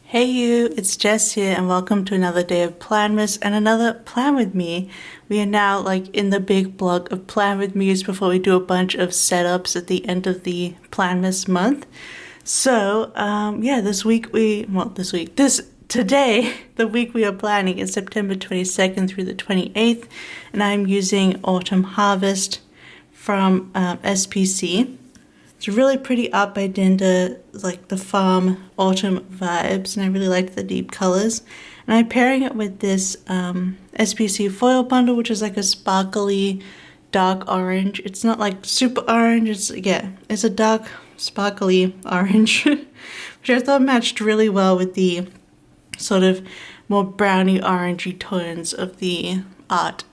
Hey you, it's Jess here and welcome to another day of Planmas and another Plan With Me. We are now in the big block of Plan With Me's before we do a bunch of setups at the end of the Planmas month. So, yeah, today, the week we are planning is September 22nd through the 28th, and I'm using Autumn Harvest from SPC. It's a really pretty art by Dinda, like the farm autumn vibes, and I really like the deep colors. And I'm pairing it with this SPC foil bundle, which is like a sparkly dark orange. It's not like super orange, it's a dark sparkly orange, which I thought matched really well with the sort of more browny orangey tones of the art.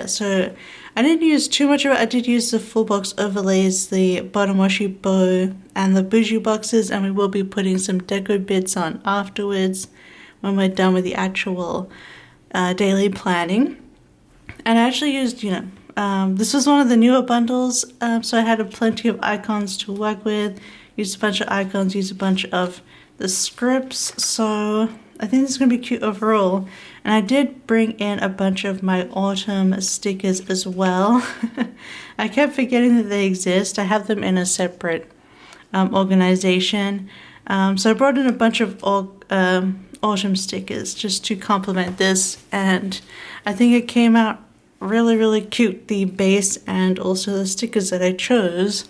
So I didn't use too much of it. I did use the full box overlays, the bottom washi bow, and the bougie boxes, and we will be putting some deco bits on afterwards when we're done with the actual daily planning. And I actually used, this was one of the newer bundles, so I had plenty of icons to work with. Used a bunch of icons, used a bunch of the scripts, so I think this is going to be cute overall. And I did bring in a bunch of my autumn stickers as well. I kept forgetting that they exist. I have them in a separate organization. So I brought in a bunch of autumn stickers just to complement this. And I think it came out really, really cute, the base and also the stickers that I chose.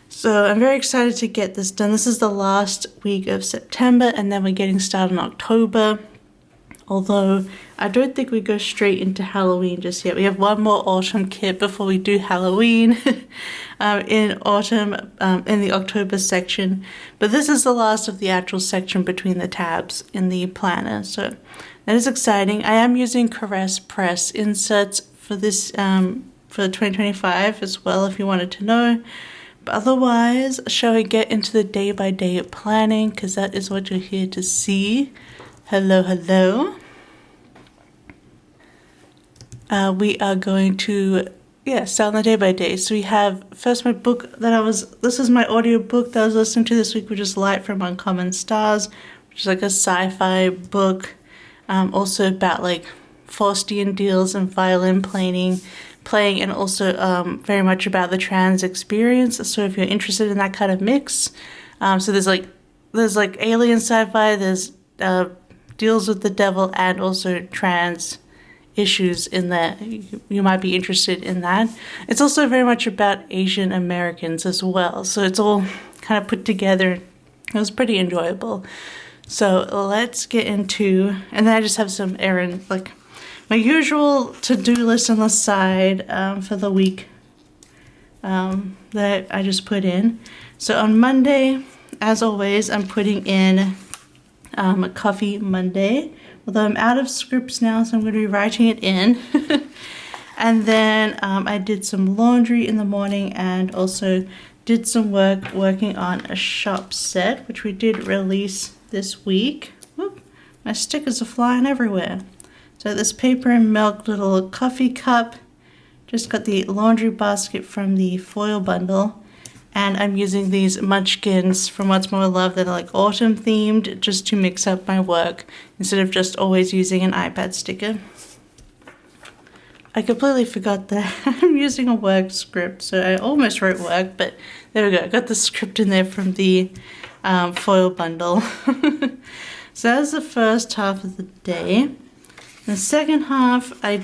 So I'm very excited to get this done. This is the last week of September, and then we're getting started in October. Although I don't think we go straight into Halloween just yet. We have one more autumn kit before we do Halloween in autumn, in the October section. But this is the last of the actual section between the tabs in the planner. So that is exciting. I am using Caress Press inserts for this, for 2025 as well, if you wanted to know. But otherwise, shall we get into the day-by-day planning? Because that is what you're here to see. Hello. We are going to, start on the day by day. So we have first my book this is my audio book that I was listening to this week, which is Light from Uncommon Stars, which is like a sci-fi book, also about like Faustian deals and violin playing, and also very much about the trans experience. So if you're interested in that kind of mix, so there's like alien sci-fi, there's deals with the devil, and also trans issues in that. You might be interested in that. It's also very much about Asian Americans as well, so it's all kind of put together. It was pretty enjoyable. So let's get into, and then I just have some errands, like my usual to-do list on the side for the week that I just put in. So on Monday, as always, I'm putting in a Coffee Monday, although I'm out of scripts now, so I'm going to be writing it in. And then I did some laundry in the morning and also did some working on a shop set, which we did release this week. Whoop, my stickers are flying everywhere. So this paper and milk little coffee cup, just got the laundry basket from the foil bundle. And I'm using these munchkins from What's More Love that are like autumn themed, just to mix up my work instead of just always using an iPad sticker. I completely forgot that I'm using a work script, so I almost wrote work, but there we go. I got the script in there from the foil bundle. So that was the first half of the day. The second half, I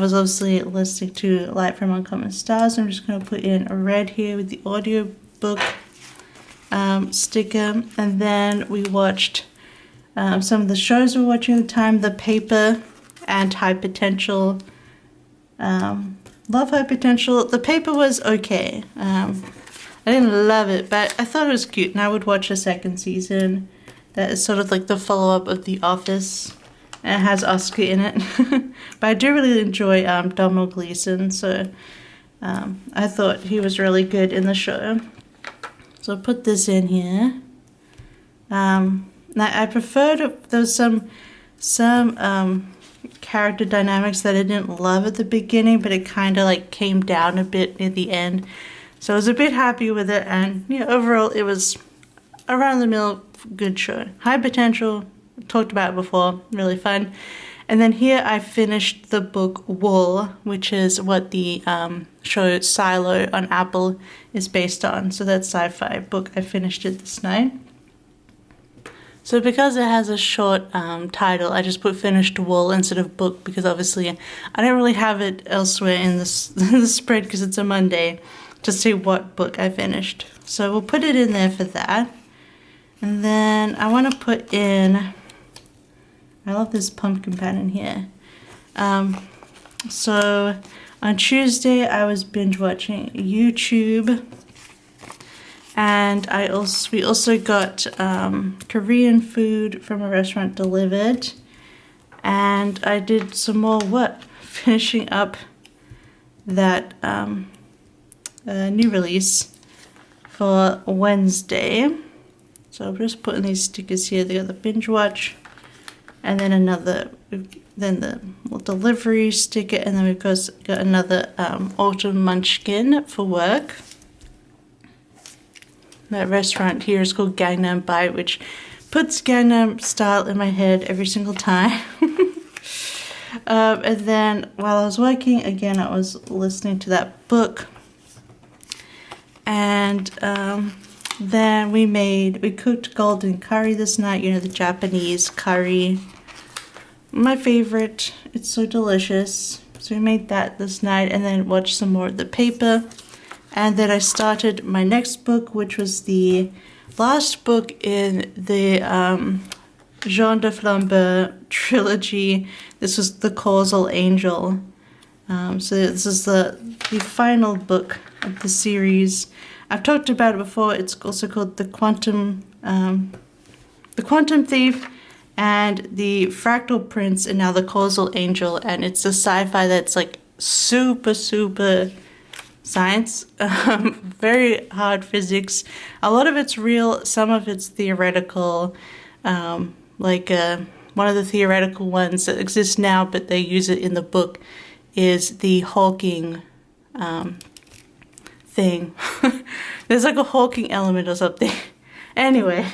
was obviously listening to Light from Uncommon Stars. I'm just going to put in a red here with the audiobook sticker. And then we watched some of the shows we were watching at the time, The Paper and High Potential. Love High Potential. The Paper was okay. I didn't love it, but I thought it was cute, and I would watch a second season. That is sort of like the follow-up of The Office. And it has Oscar in it. But I do really enjoy Domhnall Gleeson, so I thought he was really good in the show. So I'll put this in here. Now I preferred, there was some character dynamics that I didn't love at the beginning, but it kind of like came down a bit near the end. So I was a bit happy with it, and overall it was around the middle, good show. High potential, talked about it before, really fun. And then here I finished the book Wool, which is what the show Silo on Apple is based on. So that's sci-fi book. I finished it this night. So because it has a short title, I just put finished Wool instead of book, because obviously I don't really have it elsewhere in this the spread because it's a Monday to see what book I finished. So we'll put it in there for that. And then I want to put in, I love this pumpkin pattern here. So on Tuesday I was binge watching YouTube, and we also got Korean food from a restaurant delivered, and I did some more work finishing up that new release for Wednesday. So I'm just putting these stickers here. They got the binge watch, and then the delivery sticker, and then we've got another autumn munchkin for work. That restaurant here is called Gangnam Bite, which puts Gangnam Style in my head every single time. And then while I was working, again, I was listening to that book. And then we cooked golden curry this night, you know, the Japanese curry. My favorite, it's so delicious. So we made that this night, and then watched some more of the paper. And then I started my next book, which was the last book in the Jean de Flambeur trilogy. This was The Causal Angel. So this is the final book of the series. I've talked about it before. It's also called The Quantum Thief and The Fractal Prince, and now The Causal Angel. And it's a sci-fi that's like super science, very hard physics. A lot of it's real, some of it's theoretical. One of the theoretical ones that exists now, but they use it in the book, is the hulking thing. There's like a hulking element or something. Anyway,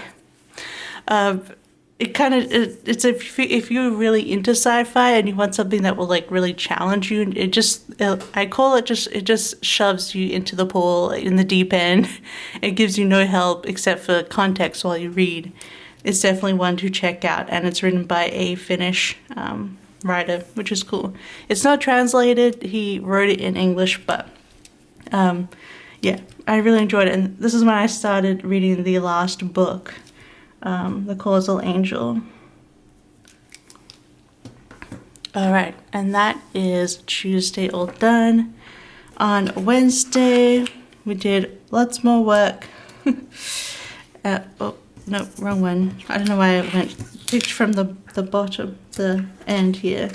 it's if you're really into sci-fi and you want something that will like really challenge you, it just shoves you into the pool in the deep end. It gives you no help except for context while you read. It's definitely one to check out, and it's written by a Finnish writer, which is cool. It's not translated. He wrote it in English, but yeah, I really enjoyed it. And this is when I started reading the last book, The Causal Angel. Alright, and that is Tuesday all done. On Wednesday, we did lots more work. Oh, no, wrong one. I don't know why I picked from the bottom, the end here.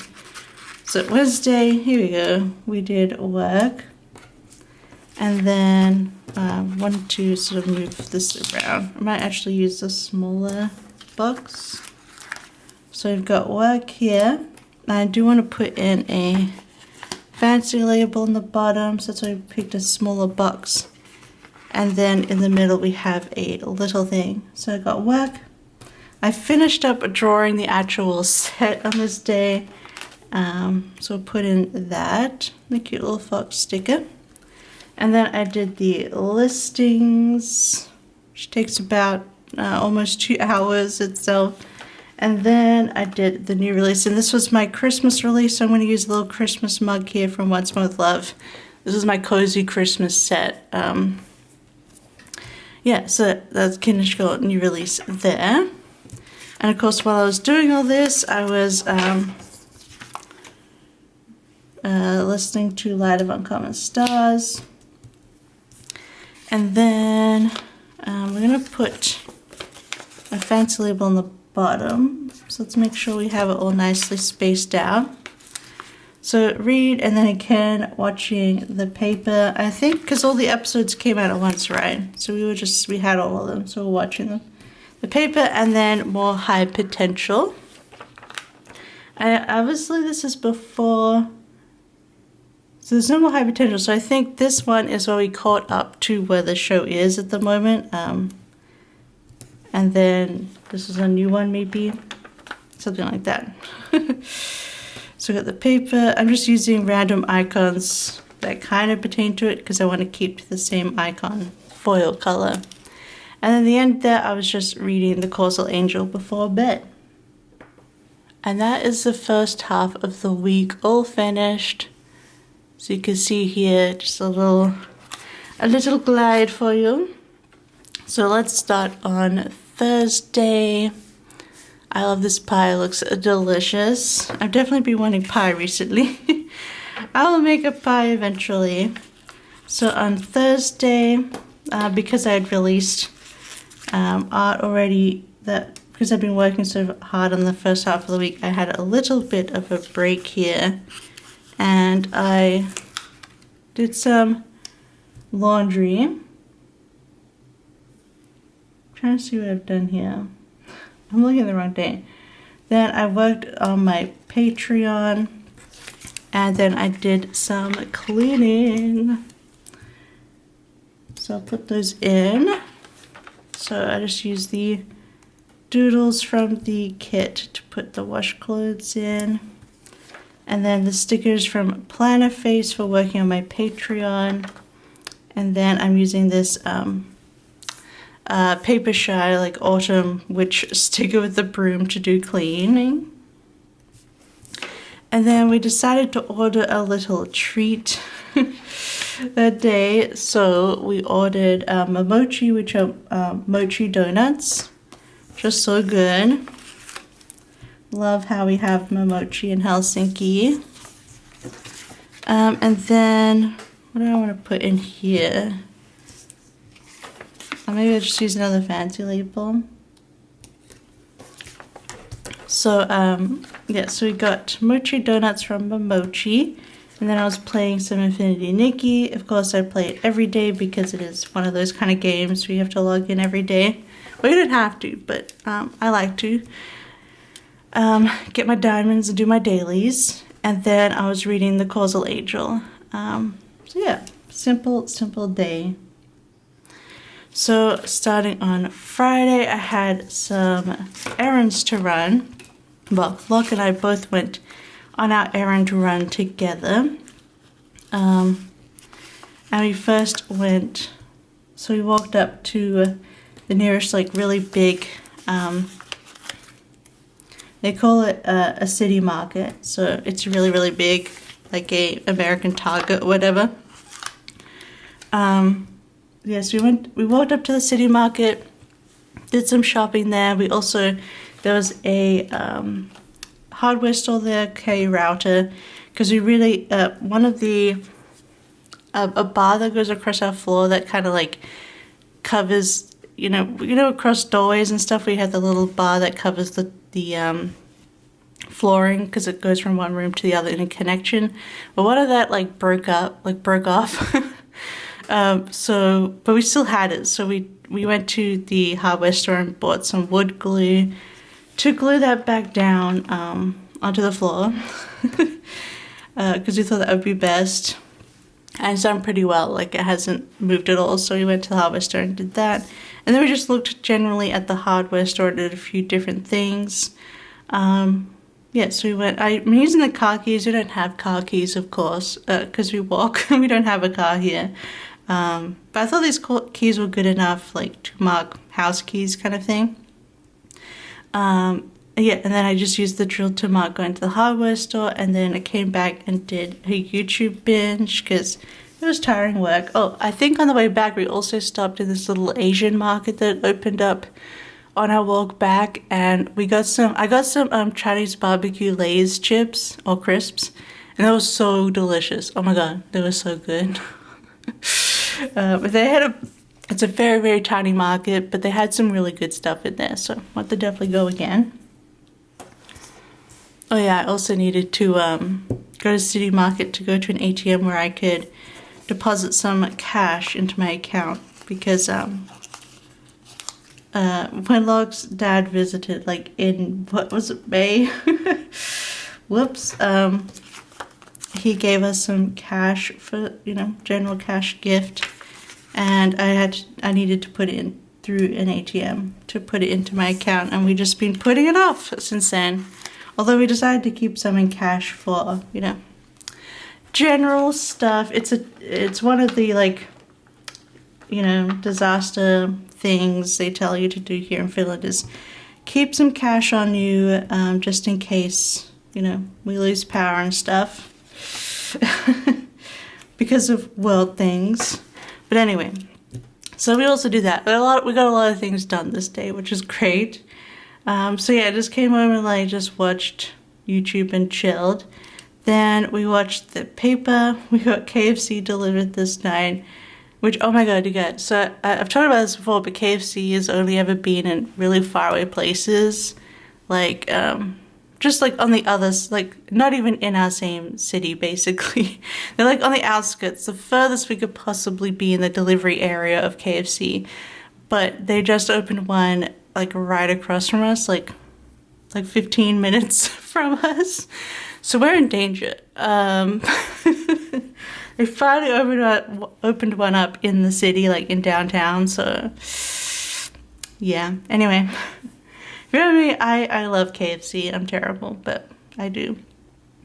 So Wednesday, here we go, we did work. And then wanted to sort of move this around. I might actually use the smaller box. So we've got work here. I do want to put in a fancy label in the bottom, so that's why I picked a smaller box. And then in the middle we have a little thing. So I got work. I finished up drawing the actual set on this day. So I'll put in that, the cute little fox sticker. And then I did the listings, which takes about almost 2 hours itself. And then I did the new release, and this was my Christmas release, so I'm going to use a little Christmas mug here from What's More With Love. This is my cozy Christmas set. Yeah, so that's Kittenish Girl new release there. And of course, while I was doing all this, I was listening to Light of Uncommon Stars. And then we're going to put a fancy label on the bottom. So let's make sure we have it all nicely spaced out. So read, and then again watching the paper. I think because all the episodes came out at once, right? So we had all of them, so we're watching them. The paper, and then more high potential. Obviously this is before, so there's no more high potential. So I think this one is where we caught up to where the show is at the moment. And then this is a new one, maybe something like that. So I got the paper. I'm just using random icons that kind of pertain to it because I want to keep the same icon foil color. And then the end there, I was just reading the Causal Angel before bed. And that is the first half of the week all finished. So you can see here just a little glide for you. So let's start on Thursday. I love this pie, it looks delicious. I've definitely been wanting pie recently. I will make a pie eventually. So on Thursday, because I had released art already, because I've been working so hard on the first half of the week, I had a little bit of a break here. And I did some laundry. I'm trying to see what I've done here. I'm looking at the wrong day. Then I worked on my Patreon, and then I did some cleaning. So I'll put those in. So I just used the doodles from the kit to put the wash clothes in. And then the stickers from PlannerFace for working on my Patreon. And then I'm using this Papershire, like autumn witch sticker with the broom to do cleaning. And then we decided to order a little treat that day. So we ordered mochi, which are mochi donuts. Just so good. Love how we have mochi in Helsinki. And then, what do I want to put in here? Maybe I'll just use another fancy label. So, yeah, so we got mochi donuts from Momochi. And then I was playing some Infinity Nikki. Of course, I play it every day because it is one of those kind of games where you have to log in every day. Well, you don't have to, but I like to. Get my diamonds and do my dailies. And then I was reading the Causal Angel. So yeah, simple day. So starting on Friday, I had some errands to run. Well, Locke and I both went on our errand run together. And we first went, so we walked up to the nearest like really big, they call it a city market. So it's really, really big, like a American Target or whatever. Yes, we walked up to the city market, did some shopping there. There was a hardware store there, K router, because we really, one of the, a bar that goes across our floor that kind of like covers, you know, across doorways and stuff, we had the little bar that covers the flooring because it goes from one room to the other in a connection. But one of that like broke off. But we still had it. So we went to the hardware store and bought some wood glue to glue that back down onto the floor because we thought that would be best. And it's done pretty well, like it hasn't moved at all. So we went to the hardware store and did that. And then we just looked generally at the hardware store, did a few different things. Yeah, so we went, I'm using the car keys. We don't have car keys, of course, because we walk. We don't have a car here. But I thought these keys were good enough, like to mark house keys kind of thing. Yeah, and then I just used the drill to mark going to the hardware store, and then I came back and did a YouTube binge because it was tiring work. Oh, I think on the way back we also stopped in this little Asian market that opened up on our walk back, and I got some Chinese barbecue Lay's chips or crisps, and they were so delicious. Oh my god, they were so good. But it's a very, very tiny market, but they had some really good stuff in there, so I want to definitely go again. Oh yeah, I also needed to go to City Market to go to an ATM where I could deposit some cash into my account because when Locke's dad visited, like in, what was it, May? Whoops. He gave us some cash for, general cash gift, and I needed to put it in through an ATM to put it into my account, and we've just been putting it off since then. Although we decided to keep some in cash for, you know, general stuff. It's one of the, like, you know, disaster things they tell you to do here in Finland is keep some cash on you, just in case, you know, we lose power and stuff because of world things. But anyway, so we also do that. We got a lot of things done this day, which is great. So yeah, I just came home and like just watched YouTube and chilled. Then we watched the paper. We got KFC delivered this night, which, oh my god, you guys. So I've talked about this before, but KFC has only ever been in really faraway places. Like, just like on the others, like not even in our same city, basically. They're like on the outskirts, the furthest we could possibly be in the delivery area of KFC. But they just opened one like right across from us, like 15 minutes from us. So we're in danger. They finally opened one up in the city, like in downtown. So yeah. Anyway, you know me, I love KFC. I'm terrible, but I do.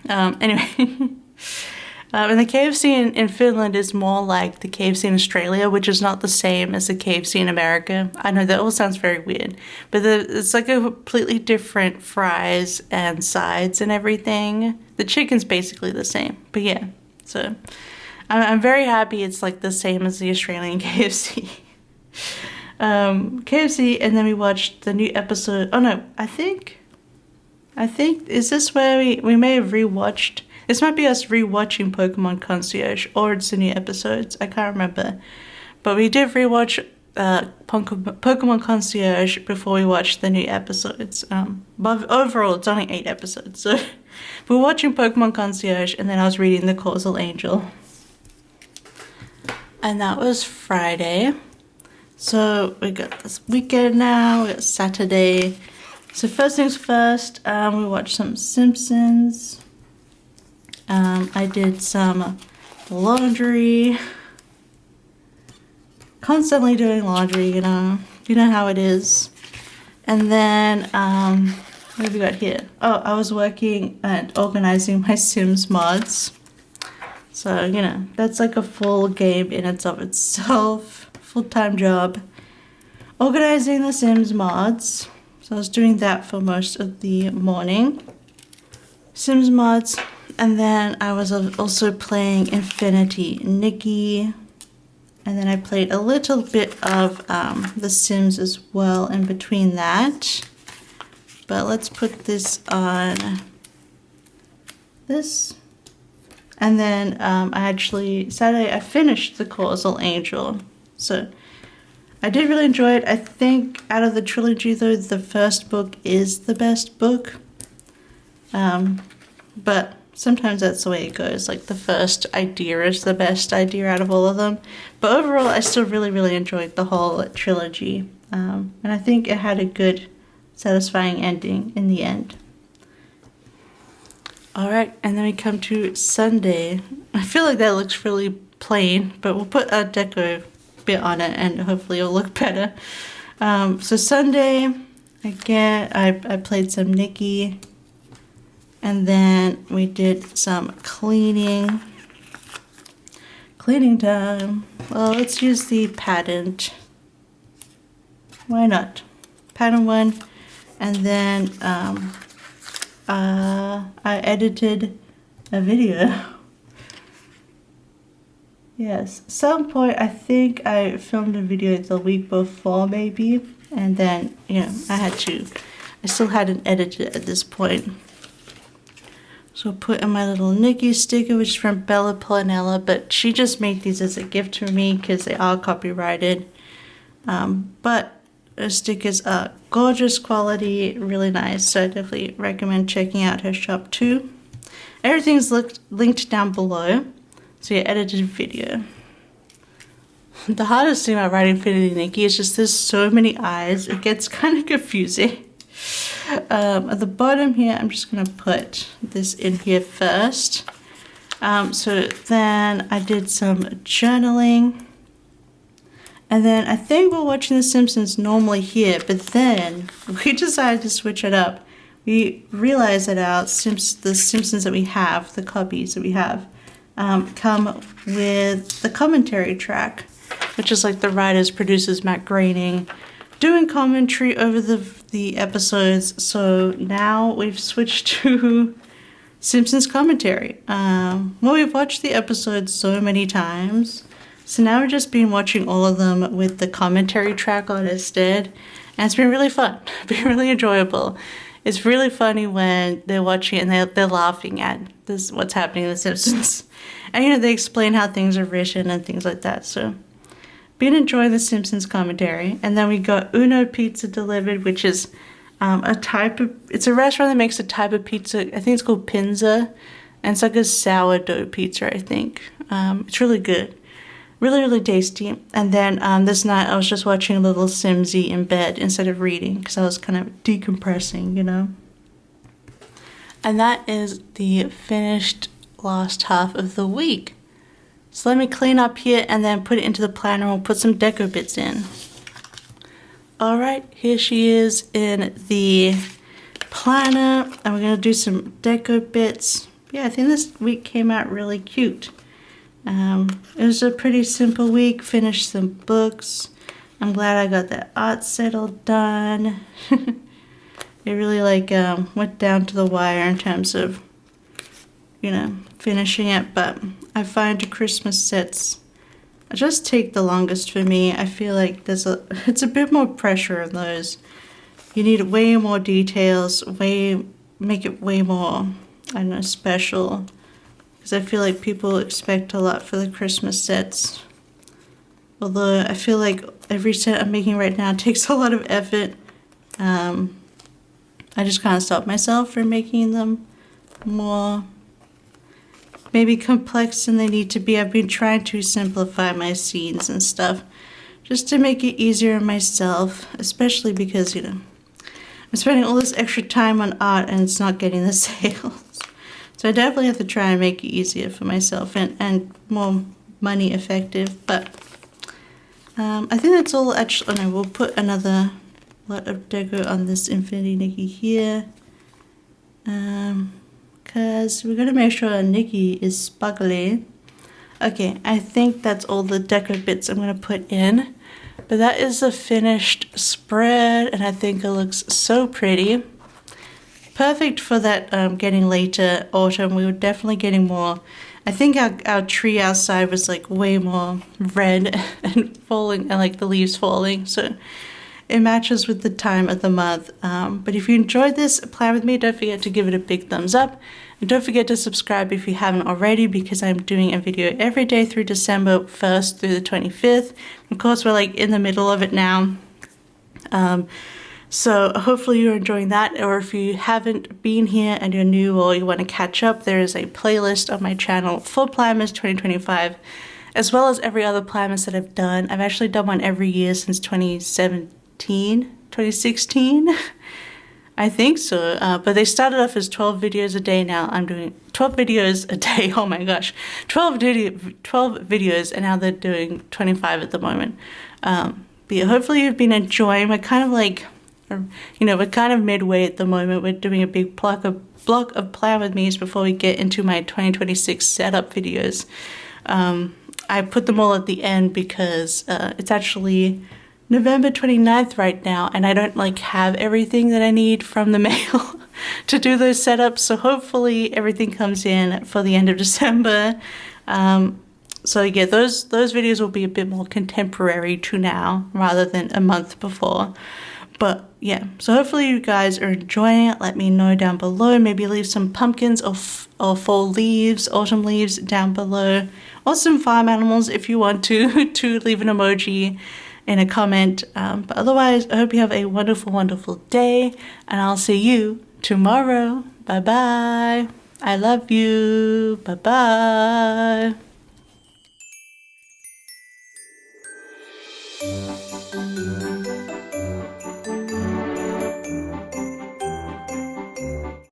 Anyway, and the KFC in Finland is more like the KFC in Australia, which is not the same as the KFC in America. I know that all sounds very weird, but it's like a completely different fries and sides and everything. The chicken's basically the same, but yeah. So I'm very happy it's like the same as the Australian KFC. KFC, and then we watched the new episode. Oh no, I think, is this where we may have rewatched? This might be us rewatching Pokemon Concierge, or it's the new episodes. I can't remember. But we did rewatch Pokemon Concierge before we watched the new episodes. But overall, it's only 8 episodes. So we're watching Pokemon Concierge, and then I was reading The Causal Angel. And that was Friday. So we got this weekend now, we got Saturday. So first things first, we watched some Simpsons. I did some laundry. Constantly doing laundry, you know how it is. And then, what have we got here? Oh, I was working at organizing my Sims mods. So, you know, that's like a full game in itself. Full-time job. Organizing the Sims mods. So I was doing that for most of the morning. Sims mods. And then I was also playing Infinity Nikki. And then I played a little bit of The Sims as well in between that. But let's put this on this. And then Saturday I finished The Causal Angel. So I did really enjoy it. I think out of the trilogy though, the first book is the best book. But sometimes that's the way it goes. Like the first idea is the best idea out of all of them. But overall, I still really, really enjoyed the whole trilogy. And I think it had a good, satisfying ending in the end. Alright, and then we come to Sunday. I feel like that looks really plain, but we'll put a deco bit on it and hopefully it'll look better. So Sunday, again, I played some Nikki. And then we did some cleaning. Cleaning time. Well, let's use the patterned. Why not? Pattern one. And then I edited a video. Yes, some point I think I filmed a video the week before maybe. And then, you know, I still hadn't edited at this point. So put in my little Nikki sticker, which is from Bella Planella, but she just made these as a gift for me because they are copyrighted. But her stickers are gorgeous quality, really nice, so I definitely recommend checking out her shop too. Everything's linked down below, so your edited video. The hardest thing about writing Infinity Nikki is just there's so many eyes, it gets kind of confusing. At the bottom here, I'm just going to put this in here first. So then I did some journaling. And then I think we're watching The Simpsons normally here, but then we decided to switch it up. We realized that the Simpsons that we have, the copies that we have, come with the commentary track, which is like the writers, producers, Matt Groening, doing commentary over the episodes. So now we've switched to Simpsons commentary. Well, we've watched the episodes so many times. So now we've just been watching all of them with the commentary track on instead. And it's been really fun. It's been really enjoyable. It's really funny when they're watching it and they're laughing at what's happening in The Simpsons. And, you know, they explain how things are written and things like that. So, been enjoying The Simpsons commentary. And then we got Uno Pizza delivered, which is it's a restaurant that makes a type of pizza. I think it's called Pinza. And it's like a sourdough pizza, I think. It's really good. Really, really tasty. And then this night I was just watching a little Simsy in bed instead of reading because I was kind of decompressing, you know. And that is the finished last half of the week. So let me clean up here and then put it into the planner. We'll put some deco bits in. Alright, here she is in the planner. And we're going to do some deco bits. Yeah, I think this week came out really cute. It was a pretty simple week. Finished some books. I'm glad I got that art settled done. It really went down to the wire in terms of, you know, finishing it. But I find Christmas sets just take the longest for me. I feel like it's a bit more pressure on those. You need way more details, make it way more, I don't know, special. Because I feel like people expect a lot for the Christmas sets. Although I feel like every set I'm making right now takes a lot of effort. I just kind of stop myself from making them more maybe complex than they need to be. I've been trying to simplify my scenes and stuff just to make it easier on myself, especially because, you know, I'm spending all this extra time on art and it's not getting the sales. So I definitely have to try and make it easier for myself and more money effective. But I think that's all. Actually, no, we'll put another lot of deco on this Infinity Nikki here. Because we're going to make sure Nikki is sparkly. Okay, I think that's all the deco bits I'm going to put in. But that is the finished spread and I think it looks so pretty. Perfect for that getting later autumn. We were definitely getting more. I think our tree outside was like way more red and falling and like the leaves falling. So it matches with the time of the month. But if you enjoyed this plan with me, don't forget to give it a big thumbs up. And don't forget to subscribe if you haven't already because I'm doing a video every day through December 1st through the 25th. Of course, we're like in the middle of it now. So hopefully you're enjoying that, or if you haven't been here and you're new or you want to catch up, there is a playlist on my channel for Planmas 2025, as well as every other Planmas that I've done. I've actually done one every year since 2016, I think so, but they started off as 12 videos a day. Now I'm doing 12 videos a day, oh my gosh, 12 videos, and now they're doing 25 at the moment. But yeah, hopefully you've been enjoying. We're kind of like, you know, we're kind of midway at the moment. We're doing a big block of plan with me's before we get into my 2026 setup videos. I put them all at the end because it's actually November 29th right now, and I don't like have everything that I need from the mail to do those setups. So hopefully everything comes in for the end of December. So yeah, those videos will be a bit more contemporary to now rather than a month before. But yeah, so hopefully you guys are enjoying it. Let me know down below. Maybe leave some pumpkins or fall leaves, autumn leaves down below. Or some farm animals if you want to leave an emoji in a comment. But otherwise, I hope you have a wonderful, wonderful day. And I'll see you tomorrow. Bye-bye. I love you. Bye-bye.